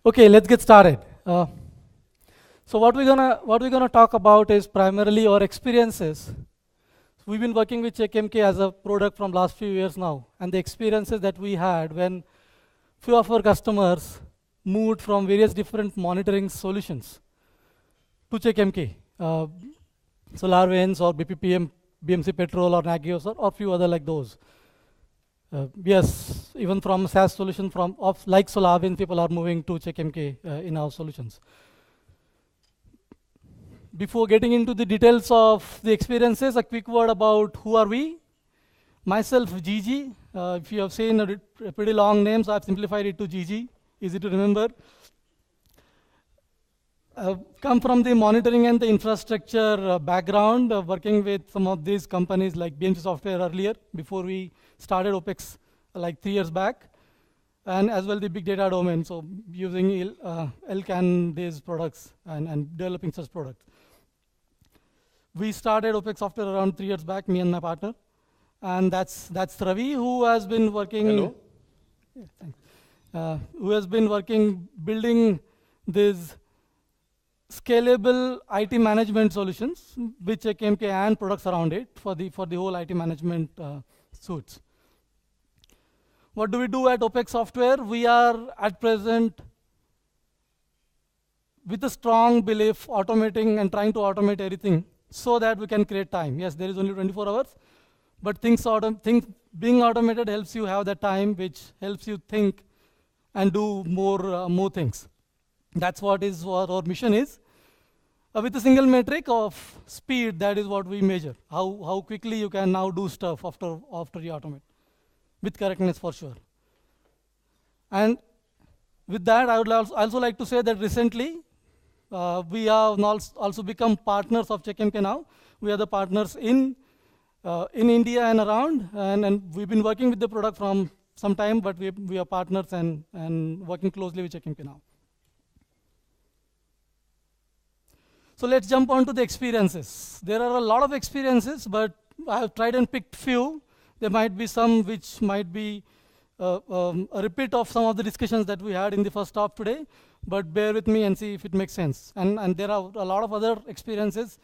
Okay, let's get started. So what we're gonna talk about is primarily our experiences. We've been working with CheckMK as a product from last few years now, and the experiences that we had when few of our customers moved from various different monitoring solutions to CheckMK, SolarWinds or BPPM, BMC Petrol or Nagios or few other like those. Yes, even from SaaS solution like SolarWinds, people are moving to CheckMK in our solutions. Before getting into the details of the experiences, a quick word about who are we. Myself, Gigi. If you have seen a pretty long name, so I've simplified it to Gigi. Easy to remember. Come from the monitoring and the infrastructure background, working with some of these companies like BMC Software earlier, before we started OPEX like 3 years back, and as well the big data domain, so using LCAN-based products and developing such products. We started OPEX Software around 3 years back, me and my partner, and that's Ravi, who has been working. Hello. Yeah, thanks. Who has been working building these scalable IT management solutions, with CheckMK and products around it for the whole IT management suites. What do we do at OPEX Software? We are at present with a strong belief automating and trying to automate everything so that we can create time. Yes, there is only 24 hours, but things being automated helps you have that time, which helps you think and do more things. That's what our mission is. With a single metric of speed, that is what we measure. How quickly you can now do stuff after you automate, with correctness for sure. And with that, I would also like to say that recently, we have also become partners of CheckMK now. We are the partners in India and around, and we've been working with the product from some time, but we are partners and working closely with CheckMK now. So let's jump on to the experiences. There are a lot of experiences, but I have tried and picked few. There might be some which might be a repeat of some of the discussions that we had in the first talk today, but bear with me and see if it makes sense. And there are a lot of other experiences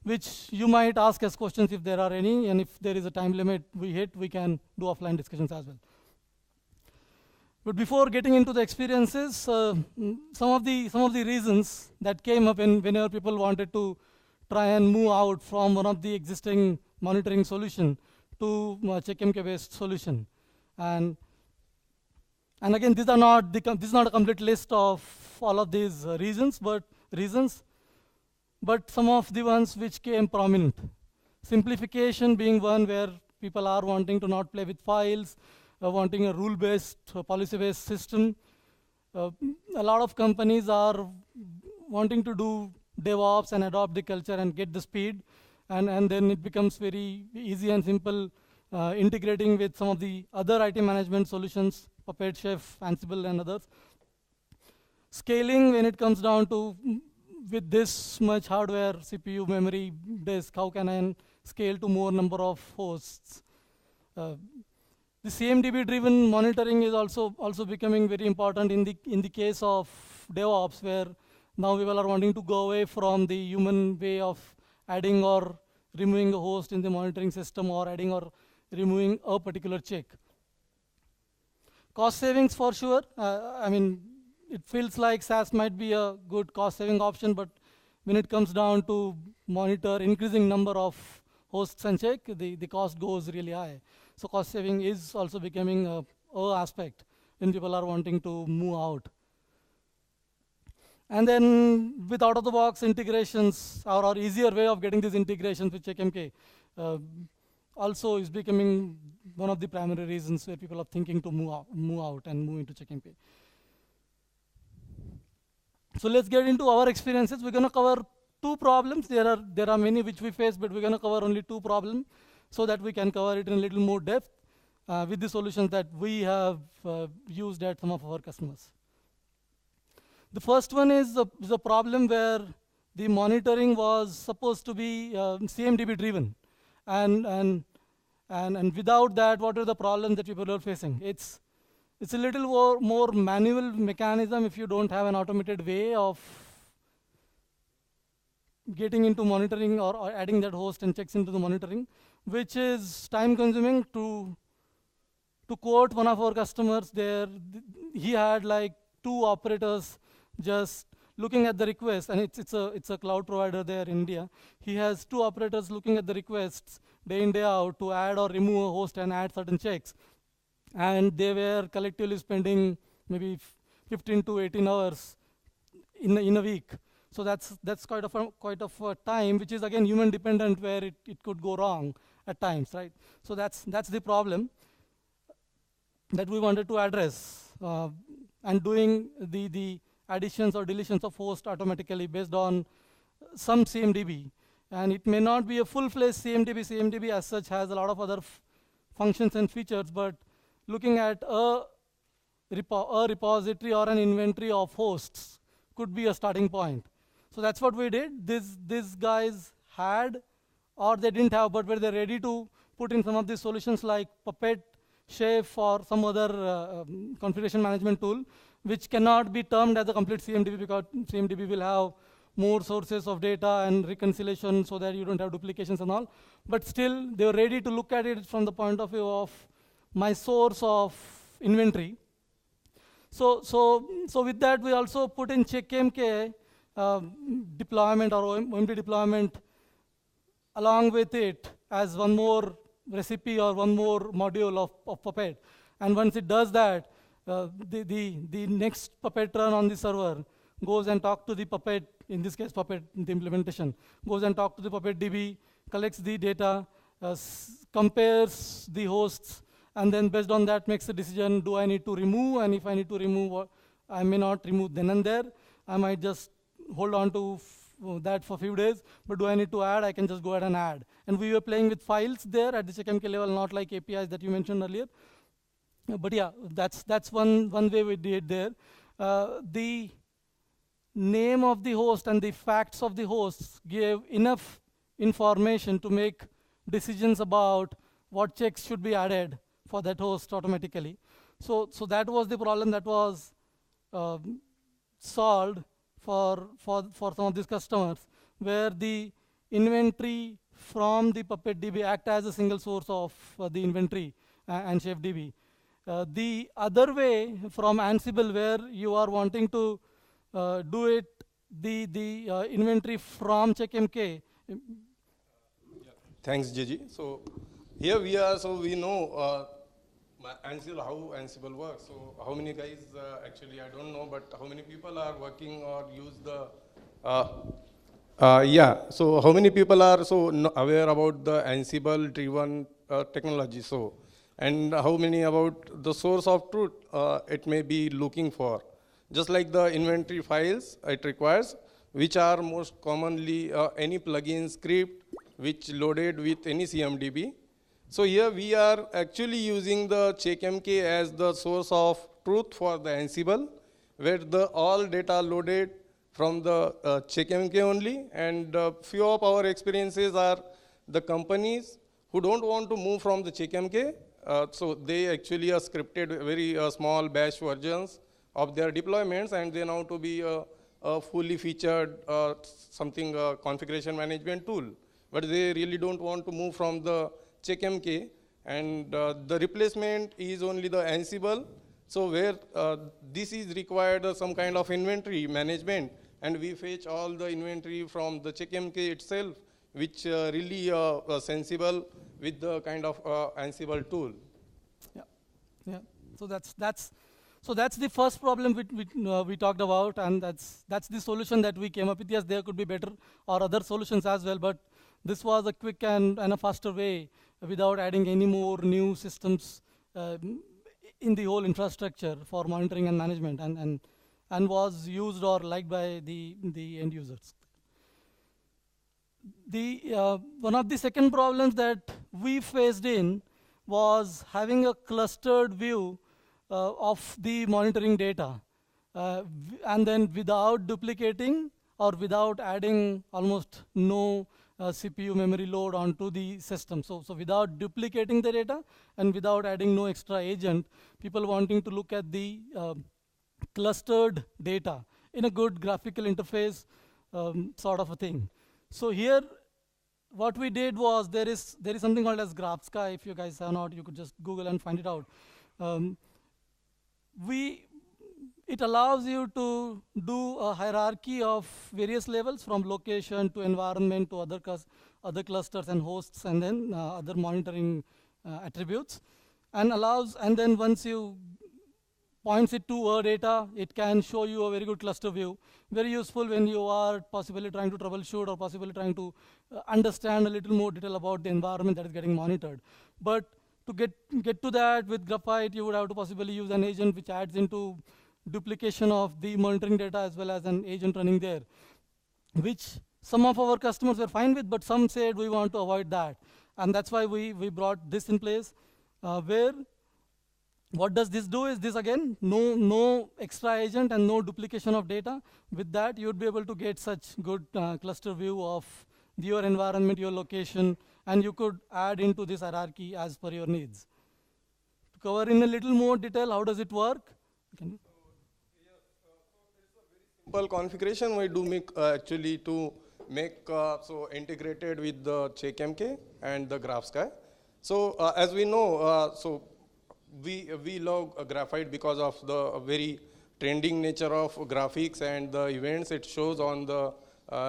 which you might ask as questions if there are any, and if there is a time limit we hit, we can do offline discussions as well. But before getting into the experiences, some of the reasons that came up whenever people wanted to try and move out from one of the existing monitoring solution to CheckMK-based solution, and again, this is not a complete list of all of these reasons, but some of the ones which came prominent. Simplification being one, where people are wanting to not play with files, wanting a rule-based, policy-based system. A lot of companies are wanting to do DevOps and adopt the culture and get the speed, and then it becomes very easy and simple integrating with some of the other IT management solutions, Puppet, Chef, Ansible, and others. Scaling, when it comes down to with this much hardware, CPU, memory, disk, how can I scale to more number of hosts? The CMDB-driven monitoring is also becoming very important in the case of DevOps, where now people are wanting to go away from the human way of adding or removing a host in the monitoring system, or adding or removing a particular check. Cost savings for sure. I mean, it feels like SaaS might be a good cost-saving option, but when it comes down to monitor increasing number of hosts and check, the cost goes really high. So cost saving is also becoming a aspect when people are wanting to move out. And then with out-of-the-box integrations, or easier way of getting these integrations with CheckMK, also is becoming one of the primary reasons where people are thinking to move out and move into CheckMK. So let's get into our experiences. We're going to cover 2 problems. There are many which we face, but we're going to cover only 2 problems, so that we can cover it in a little more depth with the solutions that we have used at some of our customers. The first one is a problem where the monitoring was supposed to be CMDB driven, and without that, what are the problems that people are facing? It's It's a little more manual mechanism if you don't have an automated way of getting into monitoring or adding that host and checks into the monitoring, which is time consuming. To quote one of our customers there, he had like 2 operators just looking at the request, and it's a cloud provider there in India. He has 2 operators looking at the requests day in, day out to add or remove a host and add certain checks. And they were collectively spending maybe 15 to 18 hours in a week. So that's quite of a time, which is again human dependent, where it could go wrong at times, right? So that's the problem that we wanted to address, and doing the additions or deletions of host automatically based on some CMDB. And it may not be a full-fledged CMDB. CMDB as such has a lot of other functions and features, but looking at a repository or an inventory of hosts could be a starting point. So that's what we did. These guys had, or they didn't have, but were they ready to put in some of these solutions like Puppet, Chef, or some other configuration management tool, which cannot be termed as a complete CMDB, because CMDB will have more sources of data and reconciliation so that you don't have duplications and all. But still, they were ready to look at it from the point of view of my source of inventory. So with that, we also put in CheckMK deployment or OMD deployment along with it as one more recipe or one more module of Puppet. And once it does that, the next Puppet run on the server goes and talks to the Puppet, in this case Puppet, the implementation, goes and talks to the Puppet DB, collects the data, compares the hosts, and then based on that makes a decision, do I need to remove? And if I need to remove, I may not remove then and there. I might just hold on to that for a few days, but do I need to add? I can just go ahead and add. And we were playing with files there at the CheckMK level, not like APIs that you mentioned earlier. But yeah, that's one way we did there. The name of the host and the facts of the hosts gave enough information to make decisions about what checks should be added for that host automatically. So that was the problem that was solved for some of these customers, where the inventory from the Puppet DB act as a single source of the inventory and Chef DB. The other way from Ansible, where you are wanting to do it, the inventory from CheckMK. Thanks, Gigi. So here we are, so we know Ansible, how Ansible works. So how many guys, actually I don't know, but how many people are working or use the, yeah, so how many people are aware about the Ansible driven technology? So, and how many about the source of truth it may be looking for? Just like the inventory files it requires, which are most commonly any plugin script which loaded with any CMDB. So here we are actually using the CheckMK as the source of truth for the Ansible, where the all data loaded from the CheckMK only. And few of our experiences are the companies who don't want to move from the CheckMK. So they actually are scripted very small bash versions of their deployments, and they now to be a fully featured something configuration management tool. But they really don't want to move from the CheckMK, and the replacement is only the Ansible. So where this is required some kind of inventory management, and we fetch all the inventory from the CheckMK itself, which really sensible with the kind of Ansible tool. Yeah. So that's the first problem we talked about, and that's the solution that we came up with. Yes, there could be better or other solutions as well, but this was a quick and a faster way without adding any more new systems in the whole infrastructure for monitoring and management, and was used or liked by the end users. One of the second problems that we faced in was having a clustered view of the monitoring data, and then without duplicating or without adding almost no CPU memory load onto the system. So without duplicating the data and without adding no extra agent, people wanting to look at the clustered data in a good graphical interface sort of a thing. So here, what we did was there is something called as GraphSky. If you guys have not, you could just Google and find it out. It allows you to do a hierarchy of various levels from location to environment to other clusters and hosts, and then other monitoring attributes, and then once you points it to a data, it can show you a very good cluster view. Very useful when you are possibly trying to troubleshoot or possibly trying to understand a little more detail about the environment that is getting monitored. But to get to that with Graphite, you would have to possibly use an agent which adds into duplication of the monitoring data as well as an agent running there, which some of our customers were fine with, but some said we want to avoid that. And that's why we brought this in place, where what does this do is this again, no extra agent and no duplication of data. With that, you would be able to get such good cluster view of your environment, your location, and you could add into this hierarchy as per your needs. To cover in a little more detail, how does it work? Can you? Simple configuration we do make actually to make so integrated with the CheckMK and the GraphSky. So as we know, so we love Graphite because of the very trending nature of graphics and the events it shows on the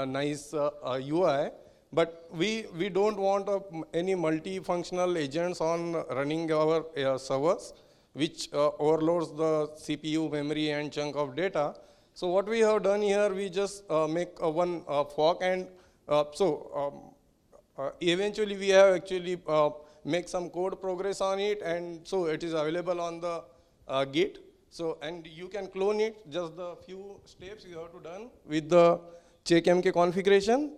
nice UI. But we don't want any multifunctional agents on running our servers, which overloads the CPU, memory, and chunk of data. So what we have done here, we just make one fork, and eventually we have actually make some code progress on it, and so it is available on the Git. So, and you can clone it, just the few steps you have to done with the CheckMK configuration.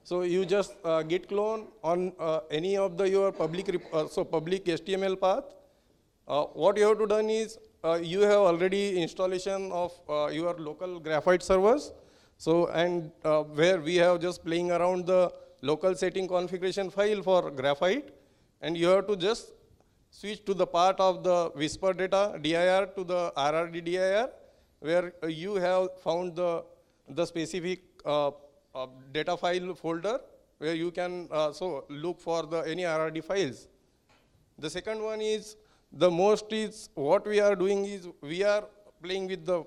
So you just git clone on any of your public HTML path. What you have to done is you have already installation of your local Graphite servers. So, and where we have just playing around the local setting configuration file for Graphite, and you have to just switch to the part of the Whisper data dir to the RRD dir, where you have found the specific data file folder where you can so look for any RRD files. The second one is what we are doing is we are playing with the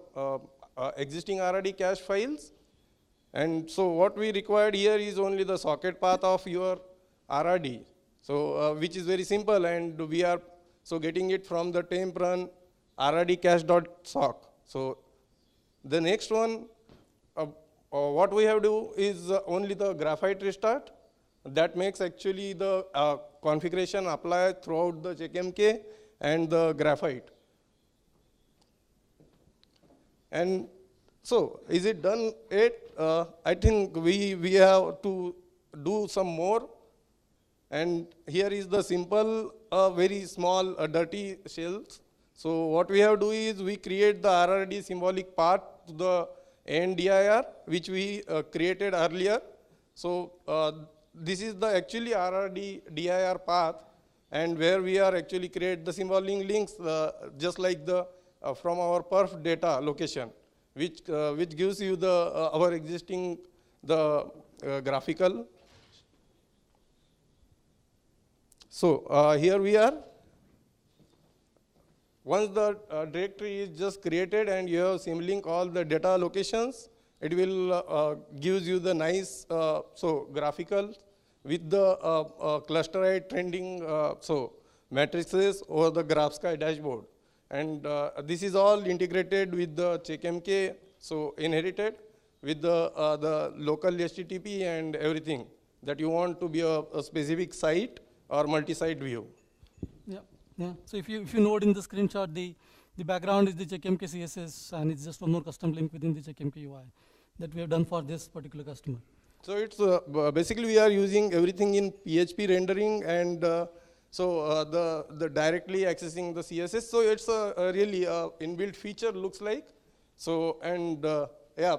existing RRD cache files. And so what we required here is only the socket path of your RRD, so which is very simple, and we are so getting it from the temp run RRD cache.sock. So the next one, what we have to do is only the Graphite restart. That makes actually the configuration apply throughout the CheckMK and the Graphite. And so, is it done yet? I think we have to do some more. And here is the simple, very small, dirty shells. So what we have to do is we create the RRD symbolic path to the NDIR, which we created earlier. So this is the actually RRD DIR path, and where we are actually create the symbolic links, just like the from our perf data location, which gives you the our existing graphical. So here we are. Once the directory is just created and you have symlink all the data locations, it will gives you the nice so graphical with the clusterized trending so matrices over the GraphSky dashboard. And this is all integrated with the CheckMK, so inherited with the local HTTP and everything that you want to be a specific site or multi-site view. Yeah, yeah. So if you note in the screenshot, the background is the CheckMK CSS, and it's just one more custom link within the CheckMK UI that we have done for this particular customer. So it's basically we are using everything in PHP rendering, and so the directly accessing the CSS. So it's a really inbuilt feature looks like. So and yeah,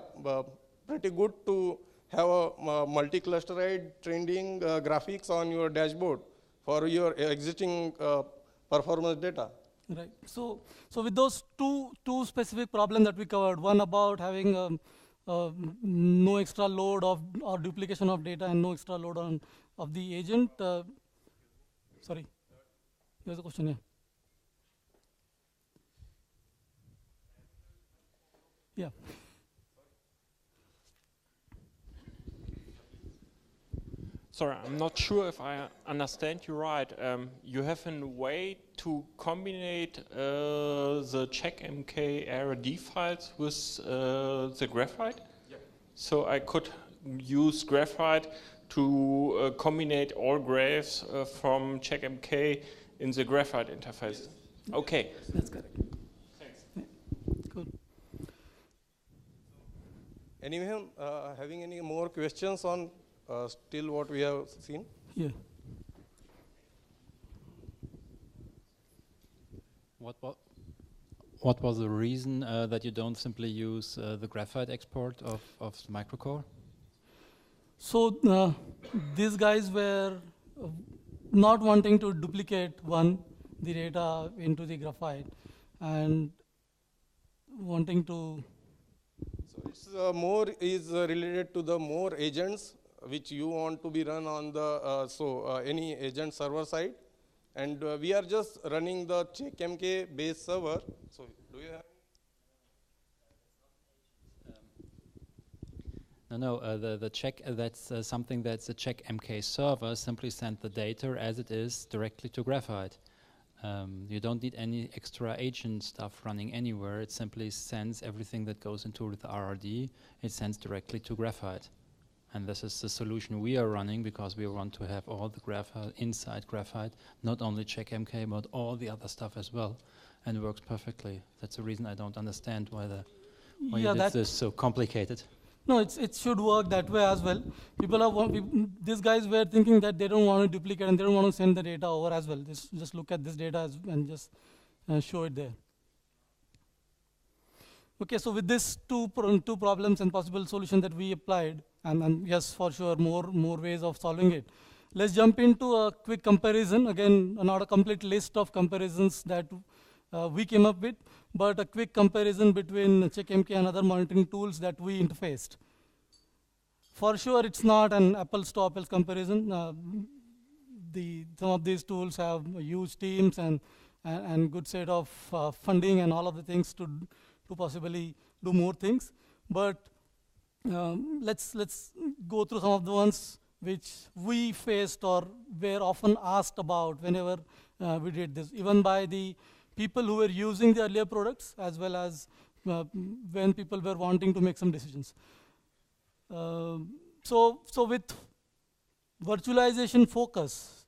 pretty good to have a multi-clusterized trending graphics on your dashboard for your existing performance data. Right. So with those two specific problems that we covered, one about having no extra load of or duplication of data and no extra load on of the agent. Sorry, there's a question here. Yeah. Sorry, I'm not sure if I understand you right. You have a way to combine the CheckMK ARD files with the Graphite? Yeah. So I could use Graphite to combine all graphs from CheckMK in the Graphite interface. Yes. Okay. That's correct. Thanks. Yeah. Good. Anyone having any more questions on still what we have seen? Yeah. What was the reason that you don't simply use the graphite export of microcore? So these guys were not wanting to duplicate the data into the graphite and wanting to. So it's more is related to the more agents which you want to be run on the any agent server side, and we are just running the CheckMK based server. So do you have? No, the check, that's something that's a CheckMK server, simply send the data as it is directly to Graphite. You don't need any extra agent stuff running anywhere. It simply sends everything that goes into the RRD, it sends directly to Graphite. And this is the solution we are running because we want to have all the Graphite inside Graphite, not only CheckMK, but all the other stuff as well. And it works perfectly. That's the reason I don't understand why you did this so complicated. No, it should work that way as well. These guys were thinking that they don't want to duplicate and they don't want to send the data over as well. Just look at this data and just show it there. Okay, so with this two problems and possible solution that we applied, and yes, for sure, more ways of solving it. Let's jump into a quick comparison. Again, not a complete list of comparisons that we came up with, but a quick comparison between CheckMK and other monitoring tools that we interfaced. For sure, it's not an apples to apples comparison. Some of these tools have huge teams and good set of funding and all of the things to possibly do more things. But let's go through some of the ones which we faced or were often asked about whenever we did this, even by the people who were using the earlier products, as well as when people were wanting to make some decisions. So with virtualization focus,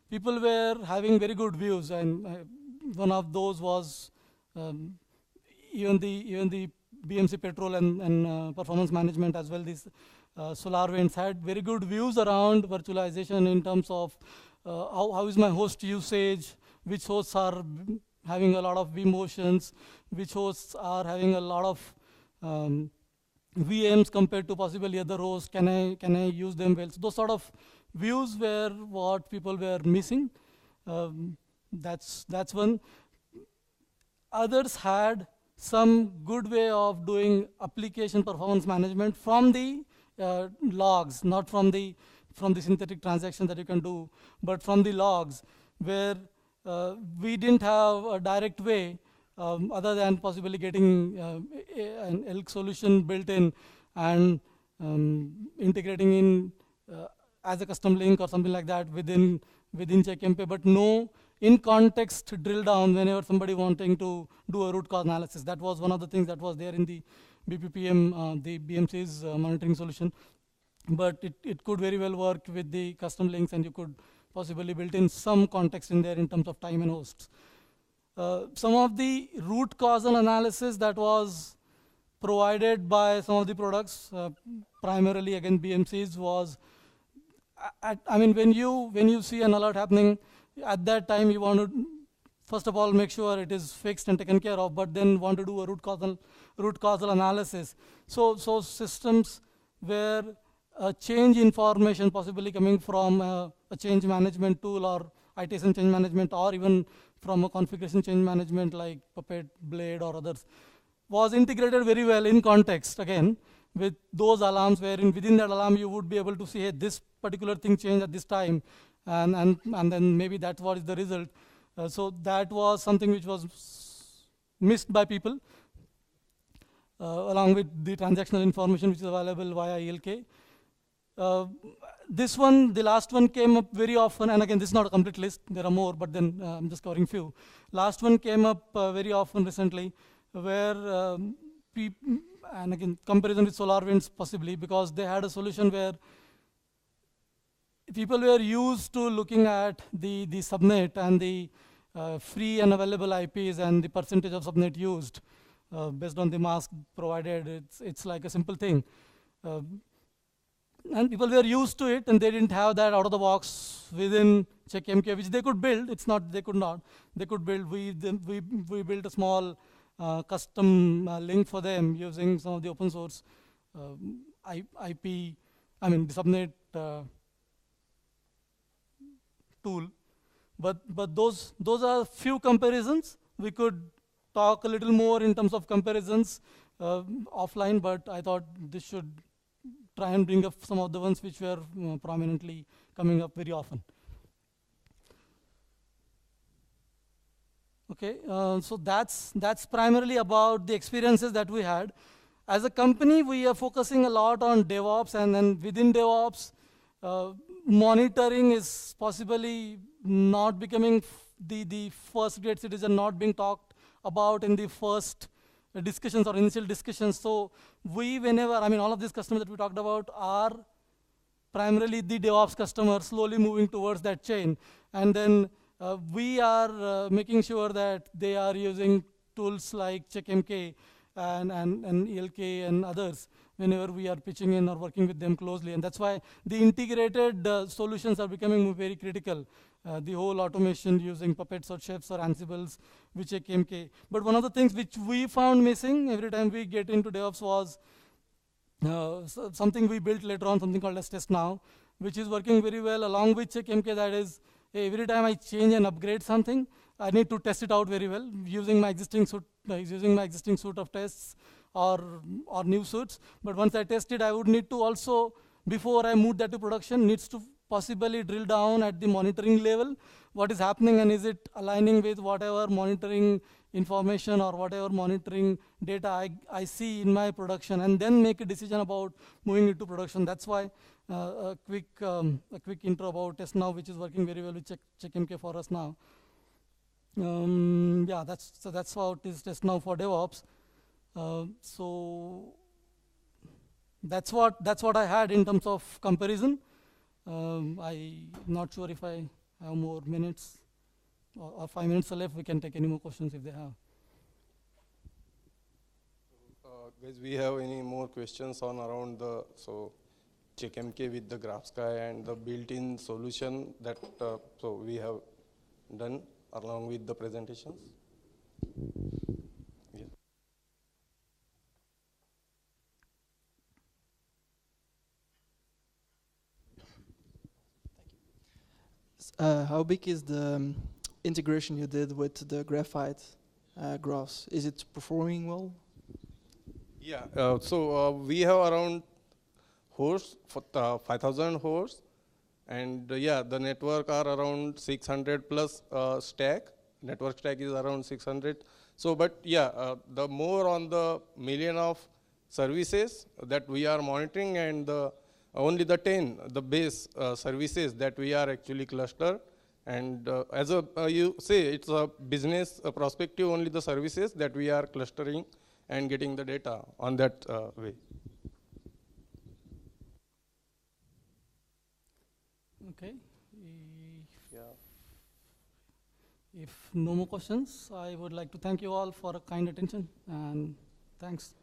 people were having very good views, and one of those was even the BMC Petrol and performance management as well. These SolarWinds had very good views around virtualization in terms of how is my host usage, which hosts are having a lot of vMotions, which hosts are having a lot of VMs compared to possibly other hosts. Can I use them well? So those sort of views were what people were missing. That's one. Others had some good way of doing application performance management from the logs, not from the synthetic transaction that you can do, but from the logs, where we didn't have a direct way other than possibly getting an ELK solution built in and integrating in as a custom link or something like that within CheckMK, but no in-context drill down whenever somebody wanting to do a root cause analysis. That was one of the things that was there in the BPPM, the BMC's monitoring solution. But it could very well work with the custom links, and you could possibly build in some context in there in terms of time and hosts. Some of the root causal analysis that was provided by some of the products, primarily again BMC's, was, I mean, when you see an alert happening, at that time you want to first of all make sure it is fixed and taken care of, but then want to do a root causal analysis. So systems were a change information possibly coming from a change management tool or ITSM change management, or even from a configuration change management like Puppet, Blade or others, was integrated very well in context again with those alarms, wherein within that alarm you would be able to see, hey, this particular thing changed at this time, and then maybe that's what is the result. So that was something which was missed by people, along with the transactional information which is available via ELK. This one, the last one, came up very often, and again, this is not a complete list, there are more, but then I'm just covering few. Last one came up very often recently, where and again, comparison with SolarWinds possibly, because they had a solution where people were used to looking at the subnet and the free and available IPs and the percentage of subnet used based on the mask provided. It's like a simple thing. And people were used to it, and they didn't have that out of the box within CheckMK, which they could build. It's not they could not. They could build. We built a small custom link for them using some of the open source IP, I mean the subnet tool. But those are few comparisons. We could talk a little more in terms of comparisons offline, but I thought this should try and bring up some of the ones which were prominently coming up very often. Okay, so that's primarily about the experiences that we had. As a company, we are focusing a lot on DevOps, and then within DevOps, monitoring is possibly not becoming the first great citizen, not being talked about in the first discussions or initial discussions. So whenever, I mean, all of these customers that we talked about are primarily the DevOps customers, slowly moving towards that chain. And then we are making sure that they are using tools like CheckMK and ELK and others whenever we are pitching in or working with them closely. And that's why the integrated solutions are becoming very critical. The whole automation using Puppets or Chefs or Ansibles with CheckMK. But one of the things which we found missing every time we get into DevOps was something we built later on, something called as Test Now, which is working very well along with CheckMK. That is, every time I change and upgrade something, I need to test it out very well using my existing suite of tests or new suits. But once I test it, I would need to also, before I move that to production, needs to possibly drill down at the monitoring level, what is happening, and is it aligning with whatever monitoring information or whatever monitoring data I see in my production, and then make a decision about moving it to production. That's why a quick intro about Test Now, which is working very well with CheckMK for us now. Yeah, that's how it is Test Now for DevOps. So that's what I had in terms of comparison. I'm not sure if I have more minutes or 5 minutes left. We can take any more questions if they have. Guys, we have any more questions on around the CheckMK with the GraphSky and the built-in solution that so we have done along with the presentations? How big is the integration you did with the graphite graphs? Is it performing well? Yeah, we have around 5,000 hosts, and yeah, the network are around 600 plus stack. Network stack is around 600. So, but yeah, the more on the million of services that we are monitoring, and only the 10, the base services that we are actually clustered. And as you say, it's a business perspective, only the services that we are clustering and getting the data on that way. Okay. If no more questions, I would like to thank you all for a kind attention, and thanks.